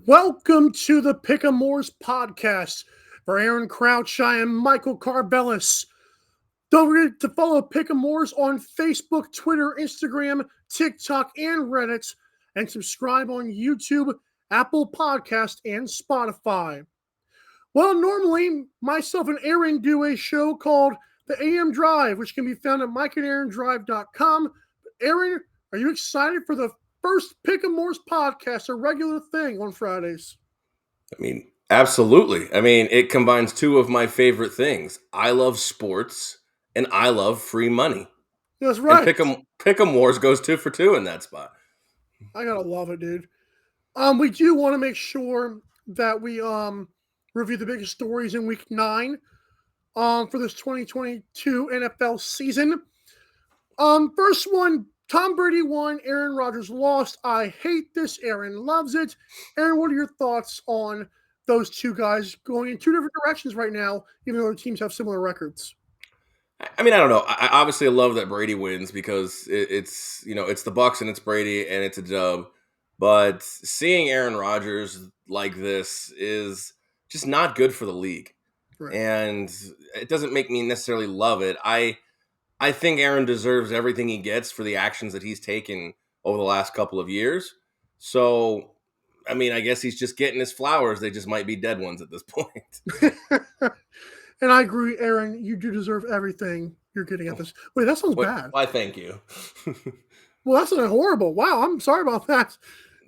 Welcome to the Pick-a-Moors podcast. For Aaron Crouch, I am Michael Carbellis. Don't forget to follow Pick-a-Moors on Facebook, Twitter, Instagram, TikTok, and Reddit, and subscribe on YouTube, Apple Podcast, and Spotify. Well, normally, myself and Aaron do a show called The AM Drive, which can be found at mikeandaarondrive.com. Aaron, are you excited for the first Pick-a-Moors podcast, a regular thing on Fridays? Absolutely. It combines two of my favorite things. I love sports and I love free money. That's And right. Pick'em Wars goes 2 for 2 in that spot. I gotta love it, dude. We do want to make sure that we review the biggest stories in Week 9 for this 2022 NFL season. First one, Tom Brady won, Aaron Rodgers lost. I hate this. Aaron loves it. Aaron, what are your thoughts on those two guys going in two different directions right now, even though the teams have similar records? I don't know. I obviously love that Brady wins because it's the Bucks and it's Brady and it's a dub. But seeing Aaron Rodgers like this is just not good for the league. Right. And it doesn't make me necessarily love it. I think Aaron deserves everything he gets for the actions that he's taken over the last couple of years. So, I guess he's just getting his flowers. They just might be dead ones at this point. And I agree, Aaron. You do deserve everything you're getting at this. Wait, that sounds bad. Why, thank you. Well, that's horrible. Wow, I'm sorry about that.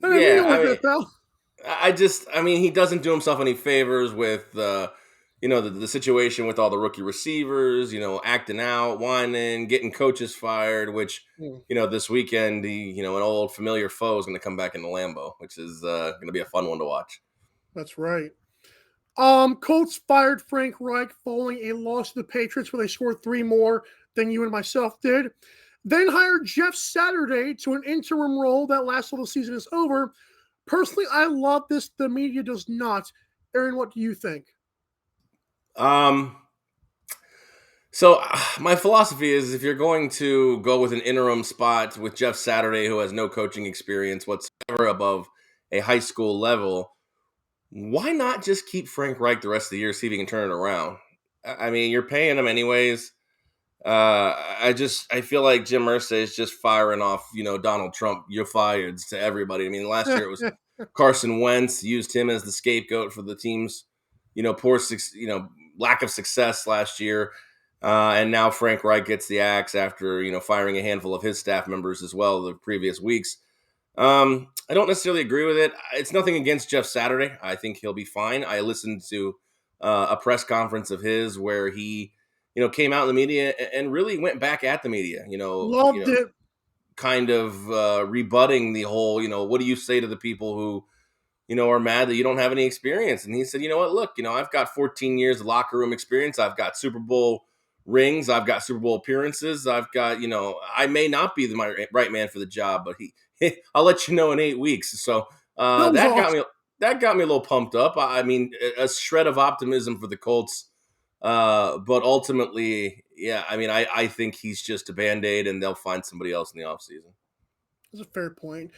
I didn't mean it like that, pal. He doesn't do himself any favors with the situation with all the rookie receivers, acting out, whining, getting coaches fired, which, this weekend, an old familiar foe is going to come back in the Lambeau, which is going to be a fun one to watch. That's right. Colts fired Frank Reich following a loss to the Patriots where they scored 3 more than you and myself did. Then hired Jeff Saturday to an interim role that lasts till the season is over. Personally, I love this. The media does not. Aaron, what do you think? So my philosophy is if you're going to go with an interim spot with Jeff Saturday, who has no coaching experience whatsoever above a high school level, why not just keep Frank Reich the rest of the year, see if he can turn it around? You're paying him anyways. I feel like Jim Irsay is just firing off, Donald Trump, you're fired to everybody. Last year it was Carson Wentz, used him as the scapegoat for the team's, lack of success last year. And now Frank Reich gets the axe after, firing a handful of his staff members as well the previous weeks. I don't necessarily agree with it. It's nothing against Jeff Saturday. I think he'll be fine. I listened to a press conference of his where he, came out in the media and really went back at the media, Loved it. kind of rebutting the whole, what do you say to the people who, are mad that you don't have any experience? And he said, you know what, look, I've got 14 years of locker room experience. I've got Super Bowl rings. I've got Super Bowl appearances. I've got, I may not be the right man for the job, but I'll let you know in 8 weeks. So that got me a little pumped up. A shred of optimism for the Colts. But ultimately, yeah, I think he's just a Band-Aid and they'll find somebody else in the offseason. That's a fair point.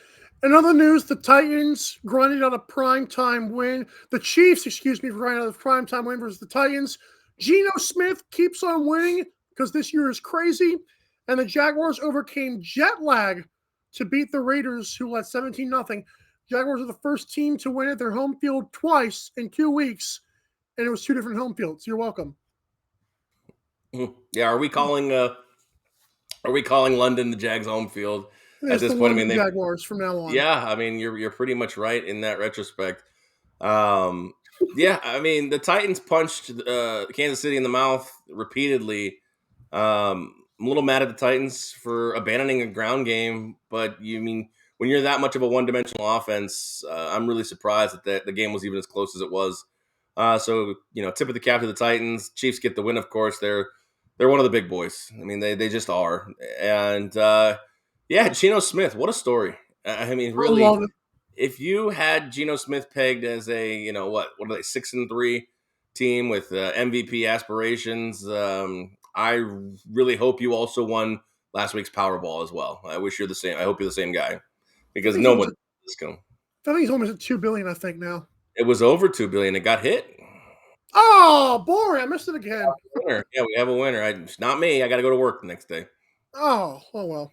In other news, the Titans grinded out a primetime win. The Chiefs, grinded out a primetime win versus the Titans. Geno Smith keeps on winning because this year is crazy. And the Jaguars overcame jet lag to beat the Raiders, who led 17-0. Jaguars are the first team to win at their home field twice in 2 weeks. And it was 2 different home fields. You're welcome. Yeah, are we calling London the Jags home field at this point? The Jaguars from now on. Yeah, you're pretty much right in that retrospect. The Titans punched Kansas City in the mouth repeatedly. I'm a little mad at the Titans for abandoning a ground game, but when you're that much of a one-dimensional offense, I'm really surprised that the game was even as close as it was. So tip of the cap to the Titans. Chiefs get the win, of course. They're one of the big boys. They just are. And Geno Smith, what a story. Really, I love it. If you had Geno Smith pegged as a, what are they, 6-3 team with MVP aspirations, I really hope you also won last week's Powerball as well. I wish you're the same. I hope you're the same guy because no one is going. I think he's almost at 2 billion, I think now. It was over 2 billion. It got hit. Oh, boring. I missed it again. Winner. Yeah, we have a winner. It's not me. I got to go to work the next day. Oh well.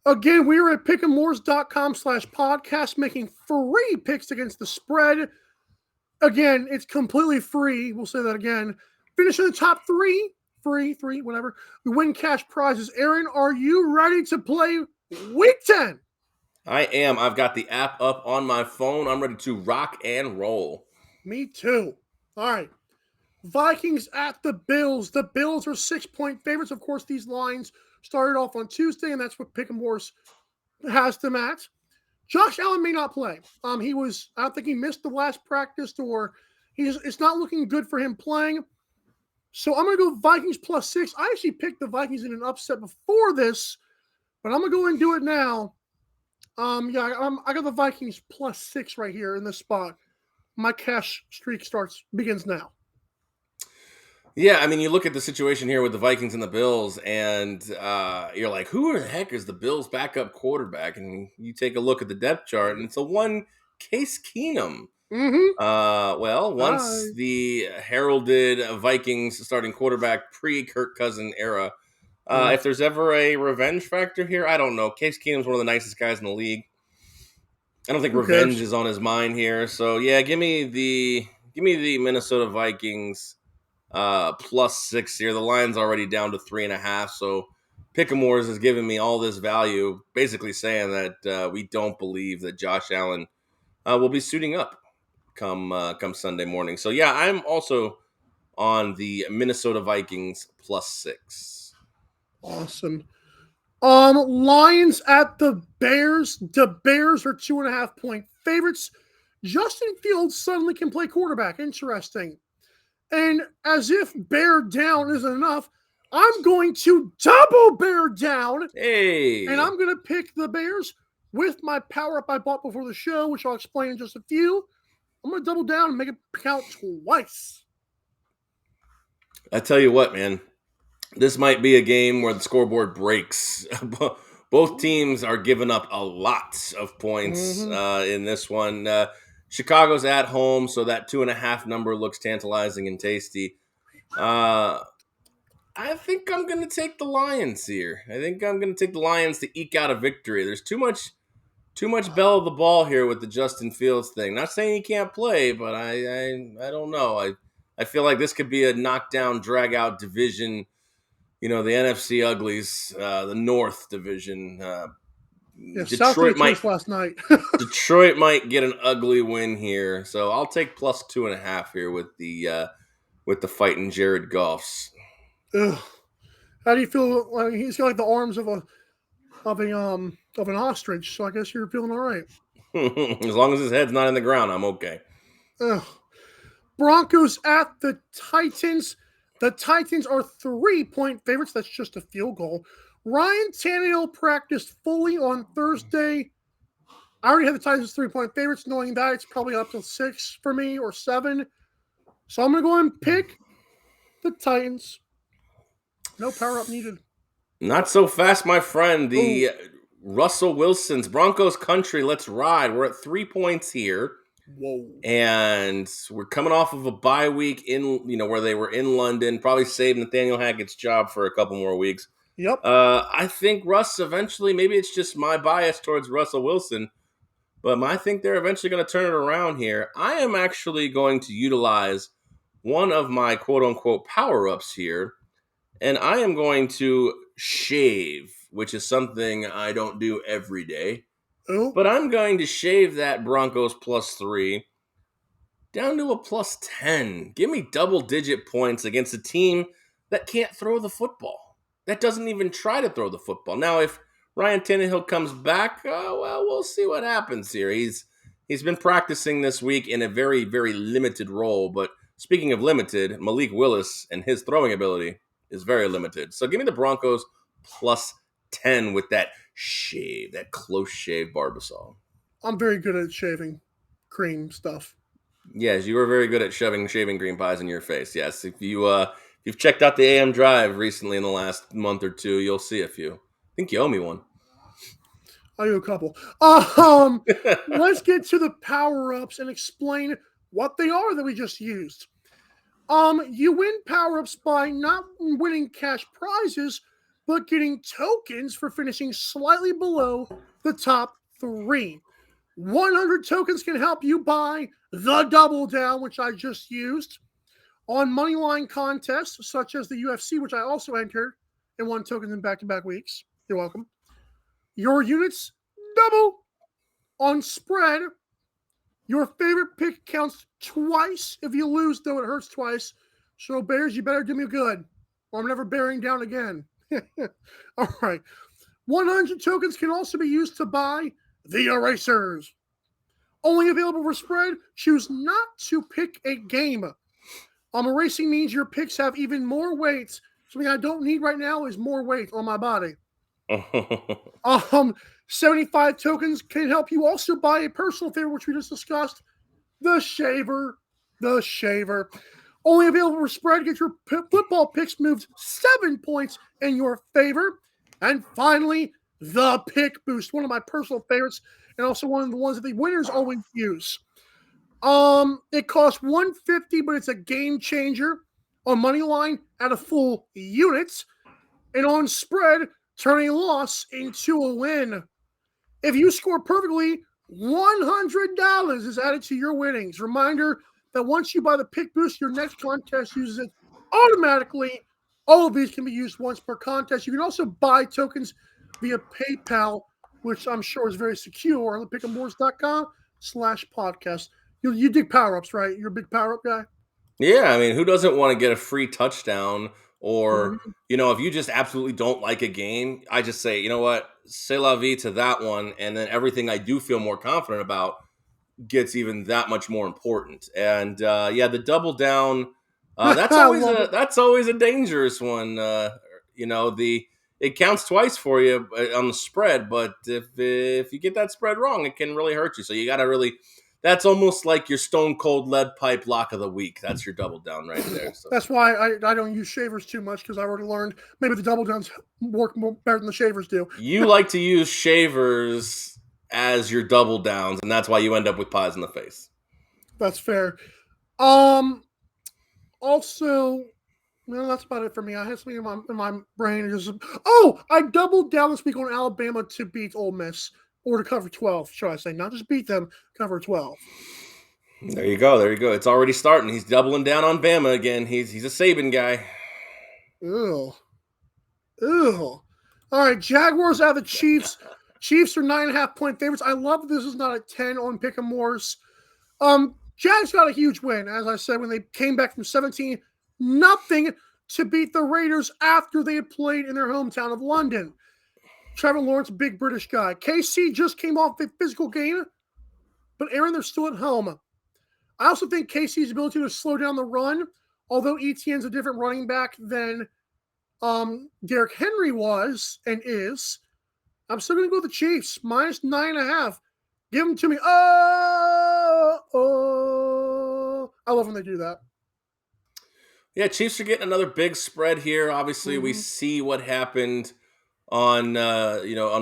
Again, we are at pick'emores.com/podcast making free picks against the spread. Again, it's completely free. We'll say that again. Finish in the top three, free, whatever. We win cash prizes. Aaron, are you ready to play week 10? I am. I've got the app up on my phone. I'm ready to rock and roll. Me too. All right. Vikings at the Bills. The Bills are 6-point favorites. Of course, these lines started off on Tuesday, and that's what Pick'emores has them at. Josh Allen may not play. I don't think he missed the last practice, or it's not looking good for him playing. So I'm going to go Vikings +6. I actually picked the Vikings in an upset before this, but I'm going to go and do it now. I got the Vikings +6 right here in this spot. My cash streak begins now. Yeah, I mean, you look at the situation here with the Vikings and the Bills, and you're like, who the heck is the Bills' backup quarterback? And you take a look at the depth chart, and it's a one Case Keenum. Once the heralded Vikings starting quarterback pre-Kirk Cousins era, if there's ever a revenge factor here, I don't know. Case Keenum's one of the nicest guys in the league. I don't think revenge is on his mind here. So yeah, give me the Minnesota Vikings +6 here. The line's already down to 3.5. So Pick'emores is giving me all this value, basically saying that we don't believe that Josh Allen will be suiting up come Sunday morning. So yeah, I'm also on the Minnesota Vikings +6. Awesome. Lions at the Bears. The Bears are 2.5-point favorites. Justin Fields suddenly can play quarterback. Interesting. And as if bear down isn't enough, I'm going to double bear down. Hey. And I'm going to pick the Bears with my power up I bought before the show, which I'll explain in just a few. I'm going to double down and make it count twice. I tell you what, man. This might be a game where the scoreboard breaks. Both teams are giving up a lot of points in this one. Chicago's at home, so that 2.5 number looks tantalizing and tasty. I think I'm going to take the Lions here. I think I'm going to take the Lions to eke out a victory. There's too much bell of the ball here with the Justin Fields thing. Not saying he can't play, but I don't know. I feel like this could be a knockdown, drag-out division. You know, the NFC Uglies, the North Division. Detroit might last night. Detroit might get an ugly win here, so I'll take +2.5 here with the fighting Jared Goffs. Ugh. How do you feel? Like he's got like the arms of an ostrich, so I guess you're feeling all right. As long as his head's not in the ground, I'm okay. Ugh. Broncos at the Titans. The Titans are 3-point favorites. That's just a field goal. Ryan Tannehill practiced fully on Thursday. I already have the Titans 3-point favorites, knowing that it's probably up to 6 for me or 7. So I'm going to go and pick the Titans. No power up needed. Not so fast, my friend. The Russell Wilson's Broncos country. Let's ride. We're at 3 points here. Whoa. And we're coming off of a bye week where they were in London, probably saved Nathaniel Hackett's job for a couple more weeks. Yep. I think Russ eventually, maybe it's just my bias towards Russell Wilson, but I think they're eventually going to turn it around here. I am actually going to utilize one of my quote-unquote power-ups here, and I am going to shave, which is something I don't do every day. Oh. But I'm going to shave that Broncos +3 down to a +10. Give me double-digit points against a team that can't throw the football. That doesn't even try to throw the football. Now, if Ryan Tannehill comes back, we'll see what happens here. He's been practicing this week in a very, very limited role. But speaking of limited, Malik Willis and his throwing ability is very limited. So give me the Broncos +10 with that shave, that close shave Barbasol. I'm very good at shaving cream stuff. Yes, you were very good at shaving green pies in your face. Yes, if you've checked out the AM Drive recently in the last month or two, you'll see a few. I think you owe me one. I do a couple. Let's get to the power-ups and explain what they are that we just used. You win power-ups by not winning cash prizes, but getting tokens for finishing slightly below the top 3. 100 tokens can help you buy the double down, which I just used, on moneyline contests such as the UFC, which I also entered and won tokens in back-to-back weeks. You're welcome. Your units double on spread. Your favorite pick counts twice. If you lose, though, it hurts twice. So, Bears, you better do me good, or I'm never bearing down again. All right. 100 tokens can also be used to buy the erasers. Only available for spread. Choose not to pick a game. Erasing means your picks have even more weight. Something I don't need right now is more weight on my body. 75 tokens can help you also buy a personal favorite, which we just discussed, the shaver. The shaver. Only available for spread. Get your football picks moved 7 points in your favor. And finally, the pick boost, one of my personal favorites, and also one of the ones that the winners always use. It costs $150, but it's a game changer on money line at a full unit, and on spread, turn a loss into a win. If you score perfectly, $100 is added to your winnings. Reminder that once you buy the pick boost, your next contest uses it automatically. All of these can be used once per contest. You can also buy tokens via PayPal, which I'm sure is very secure on pick'emores.com/podcast. You dig power-ups, right? You're a big power-up guy? Yeah, I mean, who doesn't want to get a free touchdown? Or, if you just absolutely don't like a game, I just say, you know what, c'est la vie to that one. And then everything I do feel more confident about gets even that much more important. And the double down, that's always a dangerous one. It counts twice for you on the spread, but if you get that spread wrong, it can really hurt you. So you got to really. That's almost like your stone cold lead pipe lock of the week. That's your double down right there. So. That's why I don't use shavers too much, because I already learned maybe the double downs work more better than the shavers do. You like to use shavers as your double downs, and that's why you end up with pies in the face. That's fair. Also, that's about it for me. I had something in my brain. I doubled down this week on Alabama to beat Ole Miss, or to cover 12, should I say. Not just beat them, cover 12. There you go. It's already starting. He's doubling down on Bama again. He's a Saban guy. Ew. All right, Jaguars out of the Chiefs. Chiefs are 9.5-point favorites. I love this is not a 10 on Pick-em-Mores. Jags got a huge win, as I said, when they came back from 17-0 to beat the Raiders after they had played in their hometown of London. Trevor Lawrence, big British guy. KC just came off a physical game, but Aaron, they're still at home. I also think KC's ability to slow down the run, although Etienne's a different running back than Derrick Henry was and is, I'm still going to go with the Chiefs, minus 9.5. Give them to me. Oh. I love when they do that. Yeah, Chiefs are getting another big spread here. Obviously, we see what happened on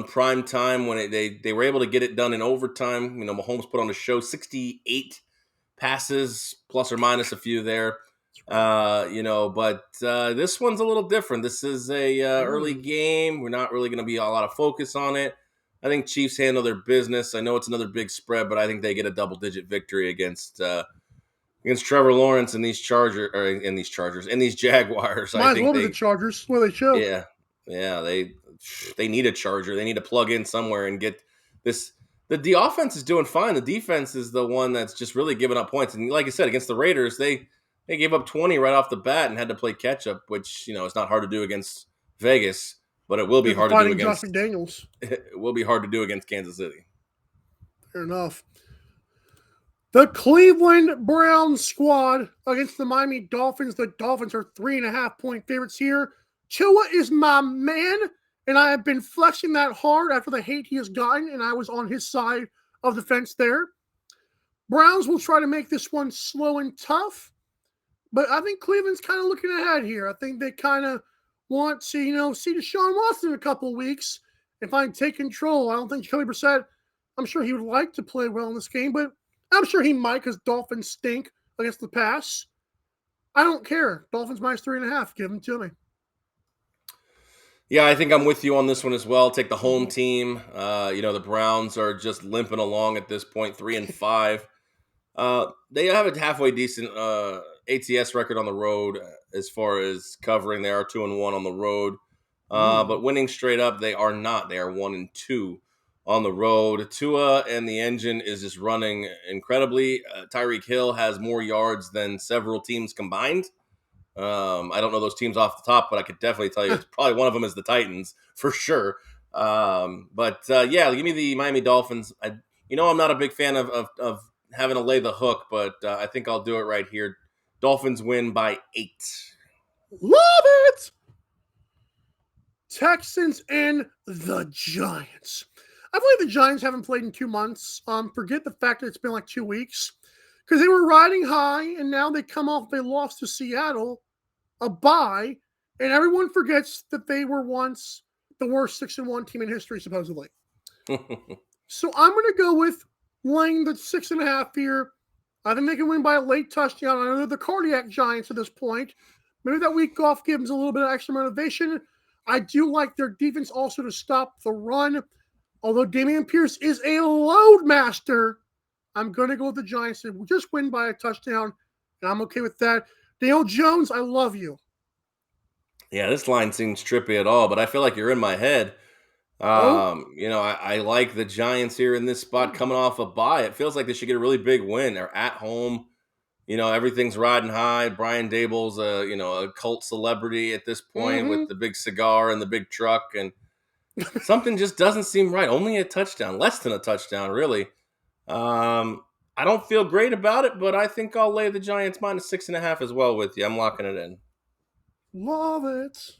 prime time when they were able to get it done in overtime. Mahomes put on a show, 68 passes plus or minus a few there. But this one's a little different. This is a early game. We're not really going to be a lot of focus on it. I think Chiefs handle their business. I know it's another big spread, but I think they get a double-digit victory against Trevor Lawrence and these Jaguars. Might as well be the Chargers. Where they show. Yeah. They need a charger. They need to plug in somewhere and get this. The offense is doing fine. The defense is the one that's just really giving up points. And like I said, against the Raiders, they gave up 20 right off the bat and had to play catch up, which it's not hard to do against Vegas, but it will be hard to do against Josh McDaniels. It will be hard to do against Kansas City. Fair enough. The Cleveland Browns squad against the Miami Dolphins. The Dolphins are 3.5-point favorites here. Tua is my man, and I have been flexing that hard after the hate he has gotten, and I was on his side of the fence there. Browns will try to make this one slow and tough, but I think Cleveland's kind of looking ahead here. I think they kind of want to, see Deshaun Watson in a couple of weeks if I take control, I don't think Jacoby Brissett, I'm sure he would like to play well in this game, but I'm sure he might because Dolphins stink against the pass. I don't care. Dolphins minus 3.5. Give them to me. Yeah, I think I'm with you on this one as well. Take the home team. The Browns are just limping along at this point, 3-5. They have a halfway decent ATS record on the road as far as covering. They are 2-1 on the road, but winning straight up, they are not. They are 1-2 on the road. Tua and the engine is just running incredibly. Tyreek Hill has more yards than several teams combined. I don't know those teams off the top, but I could definitely tell you it's probably one of them is the Titans for sure. Yeah, give me the Miami Dolphins. I'm not a big fan of having to lay the hook, but I think I'll do it right here. Dolphins win by 8. Love it! Texans and the Giants. I believe the Giants haven't played in 2 months. Forget the fact that it's been like 2 weeks. Because they were riding high, and now they come off, they lost to Seattle, a bye, and everyone forgets that they were once the worst 6-1 team in history, supposedly. So I'm going to go with laying the 6.5 here. I think they can win by a late touchdown. I know they're the cardiac Giants at this point. Maybe that week off gives them a little bit of extra motivation. I do like their defense also to stop the run. Although Dameon Pierce is a load master, I'm going to go with the Giants and just win by a touchdown, and I'm okay with that. Daniel Jones, I love you. Yeah, this line seems trippy at all, but I feel like you're in my head. I like the Giants here in this spot coming off a bye. It feels like they should get a really big win. They're at home. Everything's riding high. Brian Dable's a cult celebrity at this point with the big cigar and the big truck, and something just doesn't seem right. Only a touchdown, less than a touchdown, really. I don't feel great about it, but I think I'll lay the Giants minus 6.5 as well with you. I'm locking it in. Love it.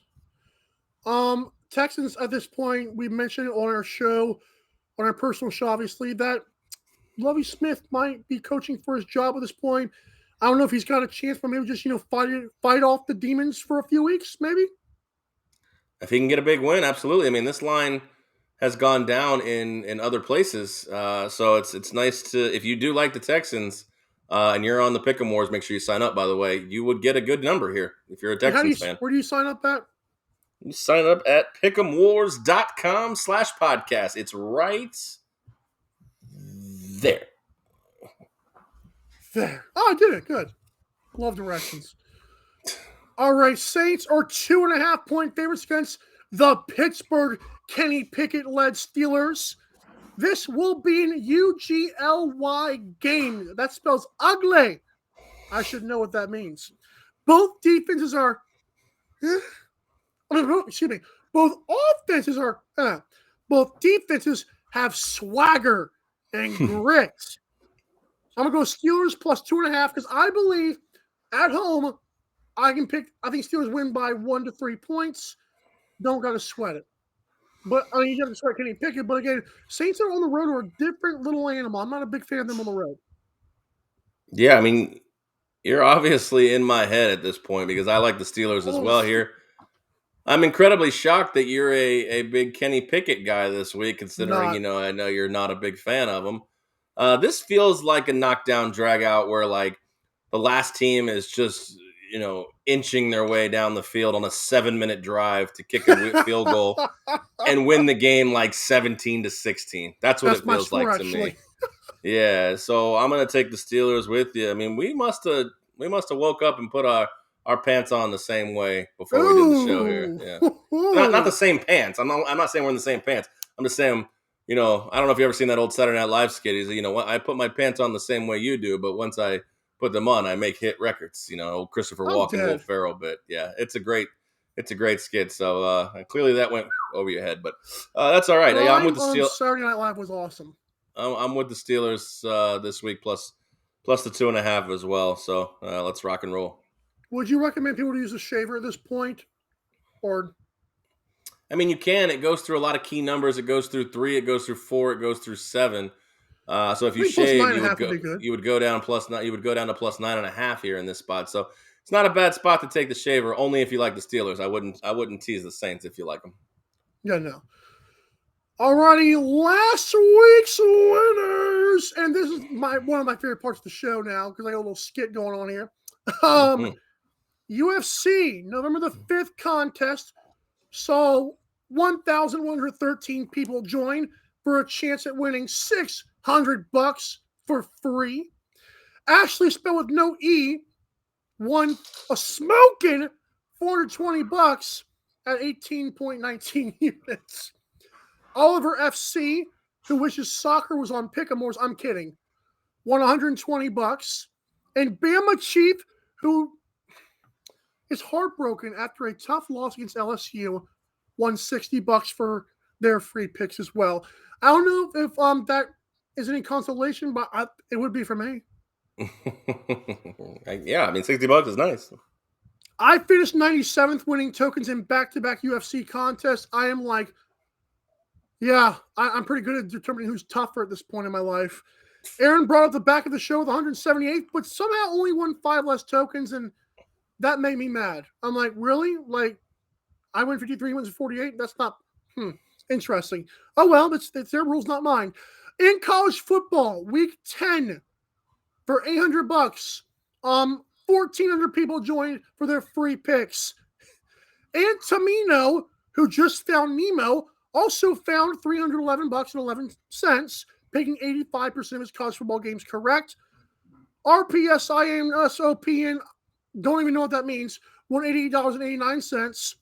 Texans at this point, we mentioned on our show, on our personal show, obviously, that Lovie Smith might be coaching for his job at this point. I don't know if he's got a chance, but maybe just fight off the demons for a few weeks, maybe. If he can get a big win, absolutely. I mean, this line has gone down in other places, so it's nice to, if you do like the Texans and you're on the Pick'em Wars, make sure you sign up. By the way, you would get a good number here if you're a Texans fan. Where do you sign up at? You sign up at pick'emwars.com/podcast. It's right there. There. Oh, I did it. Good. Love directions. All right. Saints are 2.5-point favorites against the Pittsburgh Kenny Pickett-led Steelers. This will be an UGLY game. That spells ugly. I should know what that means. Both defenses are... excuse me. Both defenses have swagger and grit. I'm going to go Steelers plus 2.5 because I believe at home I think Steelers win by 1 to 3 points. Don't got to sweat it. But I mean, you got to sweat Kenny Pickett. But again, Saints are on the road are a different little animal. I'm not a big fan of them on the road. Yeah, I mean, you're obviously in my head at this point because I like the Steelers as well here. I'm incredibly shocked that you're a big Kenny Pickett guy this week, considering, I know you're not a big fan of him. This feels like a knockdown drag out where like the last team is just, inching their way down the field on a 7-minute drive to kick a field goal and win the game like 17-16. That's what it feels like to me. Yeah. So I'm going to take the Steelers with you. I mean, we must have woke up and put our pants on the same way before we did the show here. Yeah. Not the same pants. I'm not saying we're in the same pants. I'm just saying, I don't know if you ever seen that old Saturday Night Live skit. He's, I put my pants on the same way you do, but once I put them on, I make hit records. Old Christopher Walken, Will Ferrell bit. Yeah, it's a great skit. So clearly that went over your head, but that's all right. I'm with the Steelers. Saturday Night Live was awesome. I'm with the Steelers this week, plus the 2.5 as well. So let's rock and roll. Would you recommend people to use a shaver at this point, or? I mean, you can. It goes through a lot of key numbers. It goes through 3. It goes through 4. It goes through 7. So if you shave, you would go down plus 9. You would go down to plus 9.5 here in this spot. So it's not a bad spot to take the shaver. Only if you like the Steelers. I wouldn't tease the Saints if you like them. Yeah, no. Alrighty, last week's winners, and this is one of my favorite parts of the show now because I got a little skit going on here. UFC November the 5th contest saw 1,113 people join for a chance at winning $600 for free. Ashley, spelled with no E, won a smoking $420 at 18.19 units. Oliver FC, who wishes soccer was on Pick'emores, I'm kidding, won $120. And Bama Chief, who is heartbroken after a tough loss against LSU, won $60 for their free picks as well. I don't know if that is any consolation, but it would be for me. Yeah, I mean, $60 is nice. I finished 97th, winning tokens in back-to-back UFC contests. I am like, yeah, I'm pretty good at determining who's tougher at this point in my life. Aaron brought up the back of the show with 178th, but somehow only won 5 less tokens, and that made me mad. I'm like, really? Like, I win 53, he wins 48? That's not interesting. Oh, well, it's their rules, not mine. In college football, week 10, for $800, 1,400 people joined for their free picks. And Tamino, who just found Nemo, also found $311.11, picking 85% of his college football games correct. RPSINSOPN, don't even know what that means, won $88.89.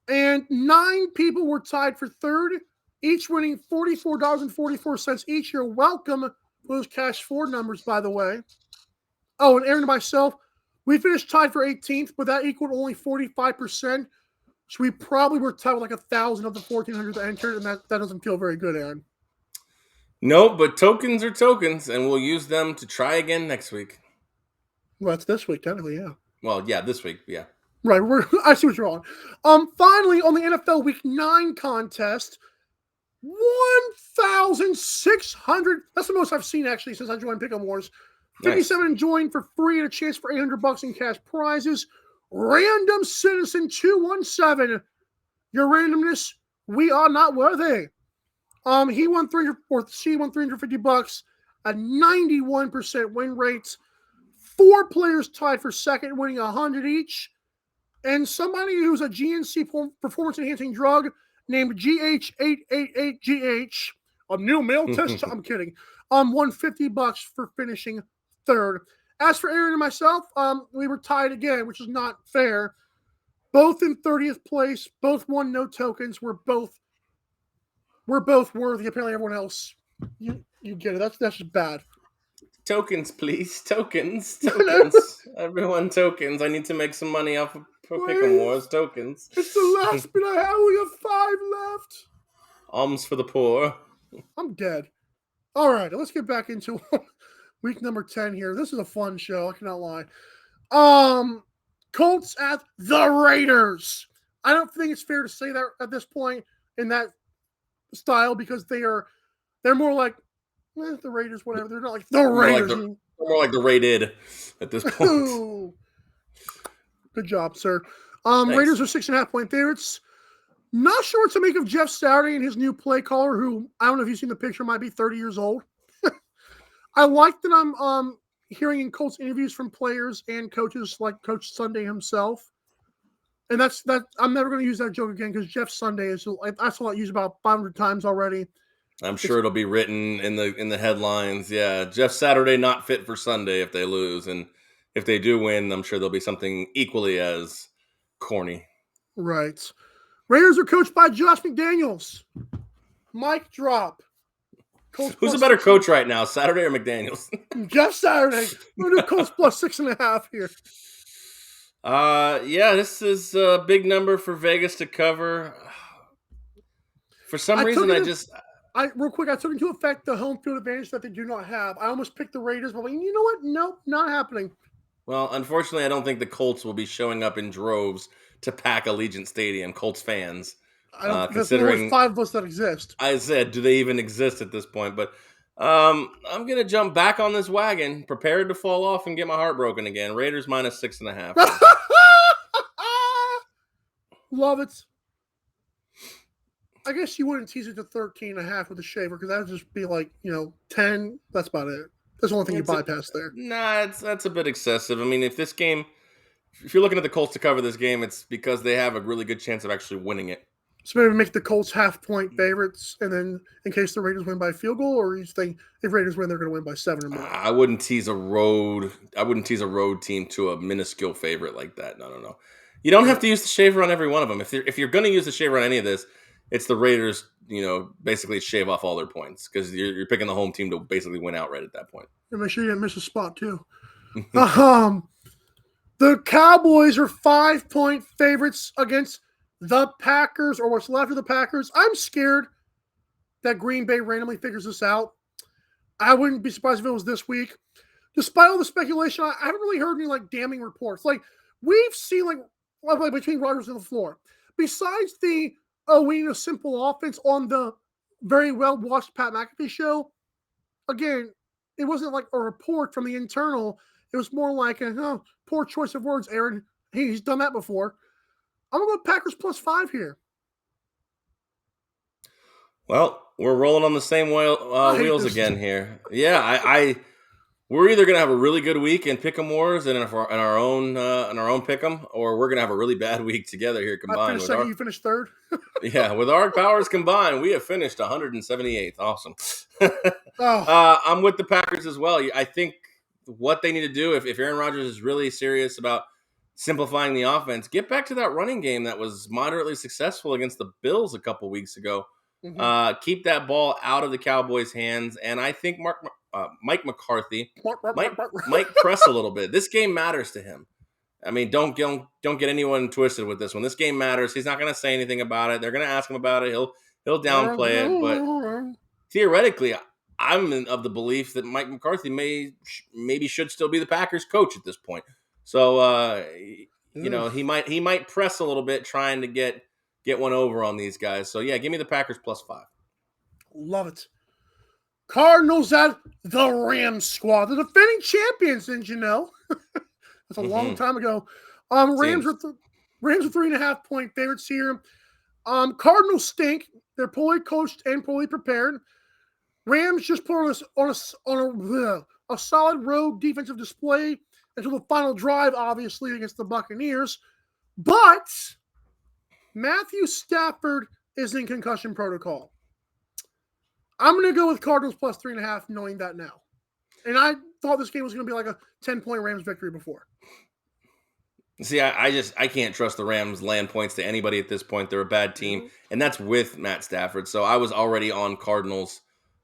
And 9 people were tied for third, each winning $44.44 each. You're welcome for those cash forward numbers, by the way. Oh, and Aaron and myself, we finished tied for 18th, but that equaled only 45%. So we probably were tied with like 1,000 of the 1,400 that entered, and that doesn't feel very good, Aaron. No, but tokens are tokens, and we'll use them to try again next week. Well, that's this week, technically, yeah. Well, yeah, this week, yeah. Right, I see what you're on. Finally, on the NFL Week 9 contest, 1,600. That's the most I've seen, actually, since I joined Pick'emores. 57 nice. Joined for free and a chance for $800 in cash prizes. Random Citizen 217. Your randomness, we are not worthy. He won she won $350, a 91% win rate. 4 players tied for second, winning 100 each. And somebody who's a GNC performance-enhancing drug named GH888GH, a new male test. I'm kidding. Won $50 for finishing third. As for Aaron and myself, we were tied again, which is not fair. Both in 30th place, both won no tokens. We're both worthy. Apparently, everyone else, you get it. That's just bad. Tokens, please. Tokens. Everyone tokens. I need to make some money off of Pick'emores tokens. It's the last bit I have. We have 5 left. Alms for the poor. I'm dead. All right, let's get back into week number 10 here. This is a fun show. I cannot lie. Colts at the Raiders. I don't think it's fair to say that at this point in that style because they're more like the Raiders, whatever. They're not like the Raiders. They're more like the Raided at this point. Good job, sir. Raiders are 6.5-point favorites. Not sure what to make of Jeff Saturday and his new play caller, who I don't know if you've seen the picture, might be 30 years old. I like that I'm hearing in Colts interviews from players and coaches like Coach Sunday himself. And that's I'm never going to use that joke again because Jeff Sunday is I saw it used about 500 times already. I'm sure it'll be written in the headlines. Yeah, Jeff Saturday not fit for Sunday if they lose, and if they do win, I'm sure there'll be something equally as corny. Right. Raiders are coached by Josh McDaniels. Mic drop. Who's a better coach right now, Saturday or McDaniels? Jeff Saturday. We're going to do Colts plus 6.5 here. Yeah, this is a big number for Vegas to cover. For some reason, real quick, I took into effect the home field advantage that they do not have. I almost picked the Raiders, but you know what? Nope, not happening. Well, unfortunately, I don't think the Colts will be showing up in droves to pack Allegiant Stadium, Colts fans. Considering there's 5 of us that exist. I said, do they even exist at this point? But I'm going to jump back on this wagon, prepared to fall off and get my heart broken again. Raiders minus 6.5. Love it. I guess you wouldn't tease it to 13.5 with a shaver because that would just be like 10. That's about it. That's the only thing you It's a, bypass there. nah, that's a bit excessive. I mean, if you're looking at the Colts to cover this game, it's because they have a really good chance of actually winning it. So maybe make the Colts half-point favorites, and then in case the Raiders win by field goal, or you think if Raiders win, they're going to win by 7 or more. I wouldn't tease a road team to a minuscule favorite like that. No. You don't have to use the shaver on every one of them. If you're going to use the shaver on any of this, it's the Raiders. Basically shave off all their points because you're picking the home team to basically win outright at that point. And make sure you didn't miss a spot too. The Cowboys are 5-point favorites against the Packers, or what's left of the Packers. I'm scared that Green Bay randomly figures this out. I wouldn't be surprised if it was this week. Despite all the speculation, I haven't really heard any damning reports. We've seen between Rodgers and LaFleur. Besides we need a simple offense on the very well watched Pat McAfee show. Again, it wasn't like a report from the internal. It was more like a poor choice of words, Aaron. He's done that before. I'm going to go Packers +5 here. Well, we're rolling on the same wheels again here. Yeah, we're either going to have a really good week in Pick'em Wars and in our own Pick'em, or we're going to have a really bad week together here combined. I finished second, you finished third? Yeah, with our powers combined, we have finished 178th. Awesome. I'm with the Packers as well. I think what they need to do, if Aaron Rodgers is really serious about simplifying the offense, get back to that running game that was moderately successful against the Bills a couple weeks ago. Mm-hmm. Keep that ball out of the Cowboys' hands, and I think Mike McCarthy might press a little bit. This game matters to him. I mean, don't get anyone twisted with this one. This game matters. He's not going to say anything about it. They're going to ask him about it. He'll downplay it, but theoretically, I'm of the belief that Mike McCarthy maybe should still be the Packers coach at this point. So he might press a little bit trying to get one over on these guys. So yeah, give me the Packers +5. Love it. Cardinals at the Rams squad, the defending champions. Didn't you know? That's a long time ago. Rams are 3.5-point favorites here. Cardinals stink. They're poorly coached and poorly prepared. Rams just put on a solid road defensive display until the final drive, obviously, against the Buccaneers. But Matthew Stafford is in concussion protocol. I'm going to go with Cardinals +3.5, knowing that now. And I thought this game was going to be like a 10-point Rams victory before. See, I can't trust the Rams land points to anybody at this point. They're a bad team, and that's with Matt Stafford. So I was already on Cardinals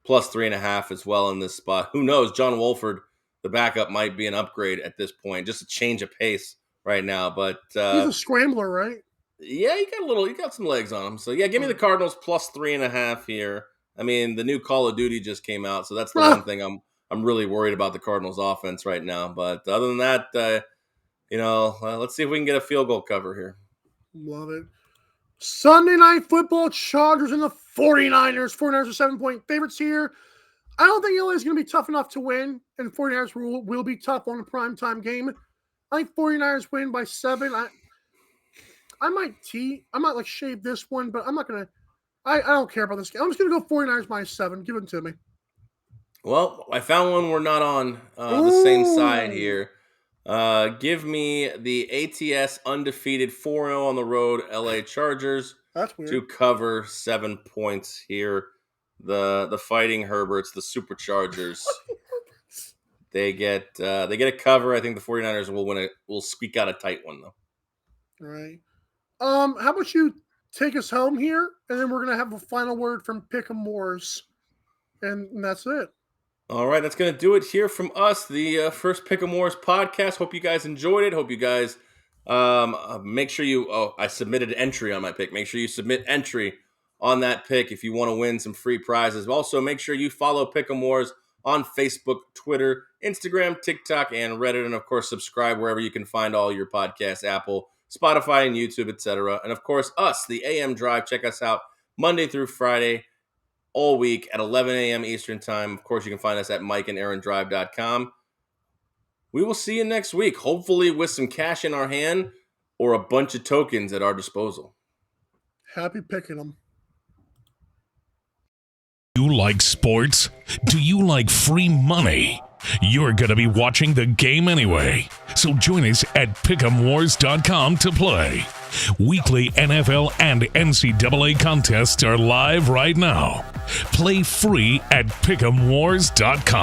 +3.5 as well in this spot. Who knows? John Wolford, the backup, might be an upgrade at this point. Just a change of pace right now. But he's a scrambler, right? Yeah, he got some legs on him. So yeah, give me the Cardinals +3.5 here. I mean, the new Call of Duty just came out, so that's the one thing I'm really worried about the Cardinals offense right now. But other than that, let's see if we can get a field goal cover here. Love it. Sunday Night Football, Chargers and the 49ers. 49ers are 7-point favorites here. I don't think LA is going to be tough enough to win, and 49ers will be tough on a primetime game. I think 49ers win by 7. I might shave this one, but I'm not going to. I don't care about this game. I'm just going to go 49ers -7. Give it to me. Well, I found one we're not on the same side here. Give me the ATS undefeated 4-0 on the road LA Chargers. That's weird. To cover 7 points here. The Fighting Herberts, the Superchargers. They get a cover. I think the 49ers will squeak out a tight one though. All right. How about you take us home here, and then we're gonna have a final word from Pick'em Wars, and that's it. All right, that's going to do it here from us, the first Pick'em Wars podcast. Hope you guys enjoyed it. Hope you guys make sure I submitted an entry on my pick. Make sure you submit entry on that pick if you want to win some free prizes. Also, make sure you follow Pick'em Wars on Facebook, Twitter, Instagram, TikTok, and Reddit. And, of course, subscribe wherever you can find all your podcasts, Apple, Spotify, and YouTube, etc. And, of course, us, the AM Drive. Check us out Monday through Friday, all week at 11 a.m. Eastern Time. Of course, you can find us at mikeandaarondrive.com. We will see you next week, hopefully with some cash in our hand or a bunch of tokens at our disposal. Happy picking them. like sports? Do you like free money? You're going to be watching the game anyway, so join us at pick'emwars.com to play. Weekly NFL and NCAA contests are live right now. Play free at pick'emwars.com.